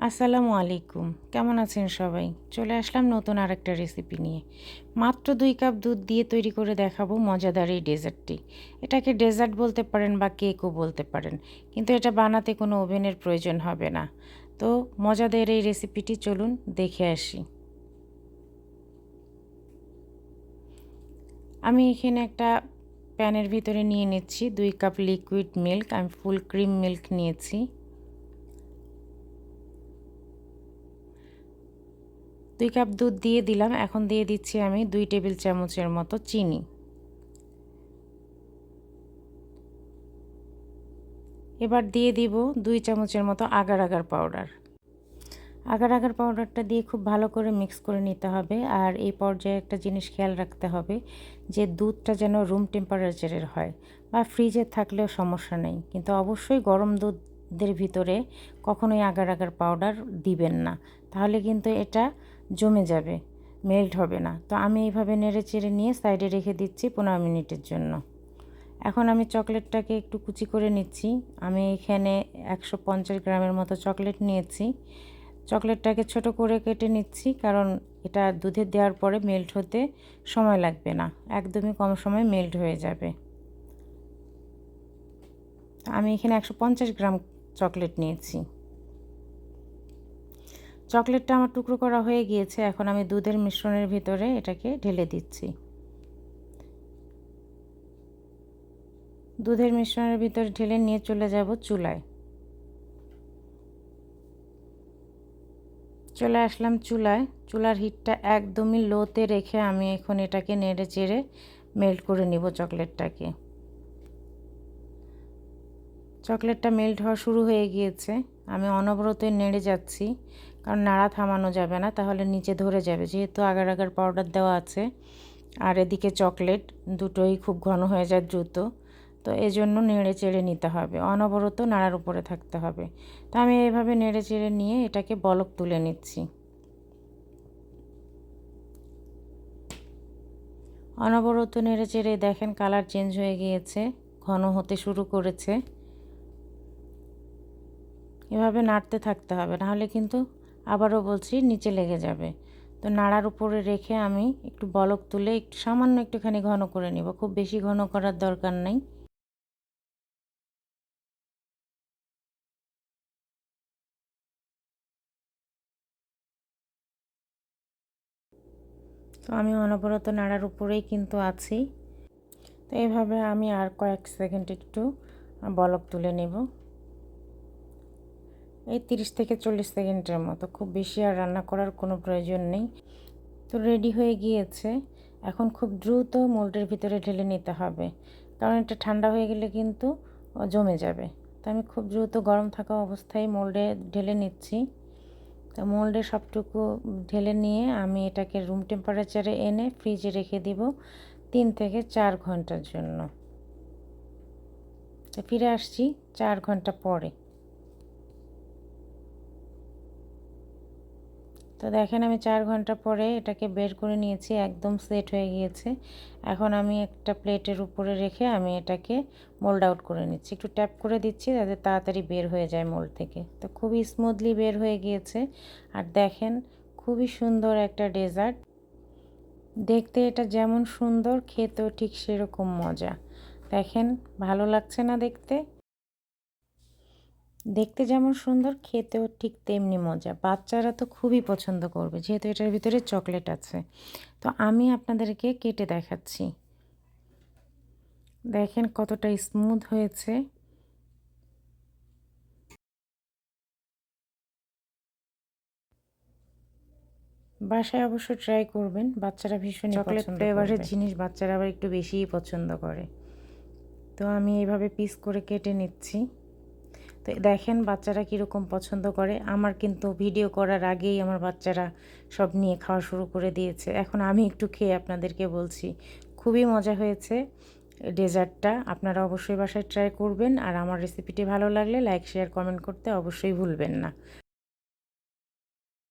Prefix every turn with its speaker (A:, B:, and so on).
A: আসসালামু আলাইকুম, কেমন আছেন সবাই? চলে আসলাম নতুন আরেকটা রেসিপি নিয়ে। মাত্র 2 কাপ দুধ দিয়ে তৈরি করে দেখাবো মজাদার এই ডেজার্টটি। এটাকে ডেজার্ট বলতে পারেন বা কেকও বলতে পারেন, কিন্তু এটা বানাতে কোনো ওভেনের প্রয়োজন হবে না। তো মজাদার এই রেসিপিটি চলুন দেখে আসি। আমি এখানে একটা প্যানের ভিতরে নিয়ে নিচ্ছি 2 কাপ লিকুইড মিল্ক। আমি ফুল ক্রিম মিল্ক নিয়েছি। 2 কাপ দুধ দিয়ে দিলাম। এখন দিয়ে দিচ্ছি আমি 2 টেবিল চামচের মতো চিনি। এবার দিয়ে দিব 2 চামচের মতো agar agar powder. Agar agar পাউডারটা দিয়ে খুব ভালো করে মিক্স করে নিতে হবে। আর এই পর্যায়ে একটা জিনিস খেয়াল রাখতে হবে যে দুধটা যেন রুম টেম্পারেচারের হয়, বা ফ্রিজে থাকলেও সমস্যা নেই, কিন্তু অবশ্যই গরম দুধের ভিতরে কখনোই আগার আগার পাউডার দিবেন না, তাহলে কিন্তু এটা জমে যাবে, মেল্ট হবে না। তো আমি এইভাবে নেড়ে চেড়ে নিয়ে সাইডে রেখে দিচ্ছি 15 মিনিটের জন্য। এখন আমি চকলেটটাকে একটু কুচি করে নিচ্ছি। আমি এখানে 150 গ্রামের মতো চকলেট নিয়েছি। চকলেটটাকে ছোট করে কেটে নিচ্ছি, কারণ এটা দুধে দেওয়ার পরে মেল্ট হতে সময় লাগবে না, একদমই কম সময় মেল্ট হয়ে যাবে। আমি এখানে 150 গ্রাম চকলেট নিয়েছি। চকলেটটা আমার টুকরো করা হয়ে গিয়েছে। এখন আমি দুধের মিশ্রণের ভিতরে এটাকে ঢেলে দিচ্ছি। দুধের মিশ্রণের ভিতরে ঢেলে নিয়ে চলে যাব চুলায়। চলে আসলাম চুলায়। চুলার হিটটা একদমই লোতে রেখে আমি এখন এটাকে নেড়ে চেড়ে মেল্ট করে নিব চকলেটটাকে। চকলেটটা মেল্ট হওয়া শুরু হয়ে গিয়েছে। আমি অনবরত নেড়ে যাচ্ছি, কারণ নাড়া থামানো যাবে না, তাহলে নিচে ধরে যাবে, যেহেতু আগার আগার পাউডার দেওয়া আছে আর এদিকে চকলেট, দুটোই খুব ঘন হয়ে যায় দ্রুত। তো এই জন্য নেড়ে চেড়ে নিতে হবে, অনবরত নাড়ার উপরে থাকতে হবে। তো আমি এইভাবে নেড়ে চেড়ে নিয়ে এটাকে বলক তুলে নিচ্ছি। অনবরত নেড়ে চেড়ে দেখেন কালার চেঞ্জ হয়ে গিয়েছে, ঘন হতে শুরু করেছে। এভাবে নাড়তে থাকতে হবে, নাহলে কিন্তু আবারও বলছি নিচে লেগে যাবে। তো নাড়ার উপরে রেখে আমি একটু বলক তুলে একটু সামান্য একটুখানি ঘন করে নিব, খুব বেশি ঘন করার দরকার নেই। তো আমি অনবরত নাড়ার উপরেই কিন্তু আছি। তো এইভাবে আমি আর কয়েক সেকেন্ড একটু বলক তুলে নেব, এই 30 থেকে 40 সেকেন্ডের মতো, খুব বেশি আর রান্না করার কোনো প্রয়োজন নেই। তো রেডি হয়ে গিয়েছে। এখন খুব দ্রুত মোল্ডের ভিতরে ঢেলে নিতে হবে, কারণ এটা ঠান্ডা হয়ে গেলে কিন্তু জমে যাবে। তো আমি খুব দ্রুত গরম থাকা অবস্থায় মোল্ডে ঢেলে নিচ্ছি। তো মোল্ডে সবটুকু ঢেলে নিয়ে আমি এটাকে রুম টেম্পারেচারে এনে ফ্রিজে রেখে দিব 3 থেকে 4 ঘন্টার জন্য। তো ফিরে আসছি 4 ঘন্টা পরে। তো দেখেন আমি 4 ঘন্টা পরে এটাকে বের করে নিয়েছি, একদম সেট হয়ে গিয়েছে। এখন আমি একটা প্লেটের উপরে রেখে আমি এটাকে মোল্ড আউট করে নিচ্ছি, একটু ট্যাপ করে দিচ্ছি যাতে তাড়াতাড়ি বের হয়ে যায় মোল্ড থেকে। তো খুবই স্মুথলি বের হয়ে গিয়েছে। আর দেখেন খুবই সুন্দর একটা ডেজার্ট, দেখতে এটা যেমন সুন্দর, খেতেও ঠিক সেরকম মজা। দেখেন ভালো লাগছে না দেখতে? দেখতে যেমন সুন্দর, খেতেও ঠিক তেমনি মজা। বাচ্চারা তো খুবই পছন্দ করবে, যেহেতু এটার ভিতরে চকলেট আছে। তো আমি আপনাদেরকে কেটে দেখাচ্ছি। দেখেন কতটা স্মুথ হয়েছে। বাসায় অবশ্য ট্রাই করবেন, বাচ্চারা ভীষণই চকলেট ফ্লেভারের জিনিস বাচ্চারা আবার একটু বেশিই পছন্দ করে। তো আমি এইভাবে পিস করে কেটে নিচ্ছি। তো দেখেন বাচ্চারা কীরকম পছন্দ করে। আমার কিন্তু ভিডিও করার আগেই আমার বাচ্চারা সব নিয়ে খাওয়া শুরু করে দিয়েছে। এখন আমি একটু খেয়ে আপনাদেরকে বলছি, খুবই মজা হয়েছে ডেজার্টটা। আপনারা অবশ্যই বাসায় ট্রাই করবেন, আর আমার রেসিপিটি ভালো লাগলে লাইক শেয়ার কমেন্ট করতে অবশ্যই ভুলবেন না।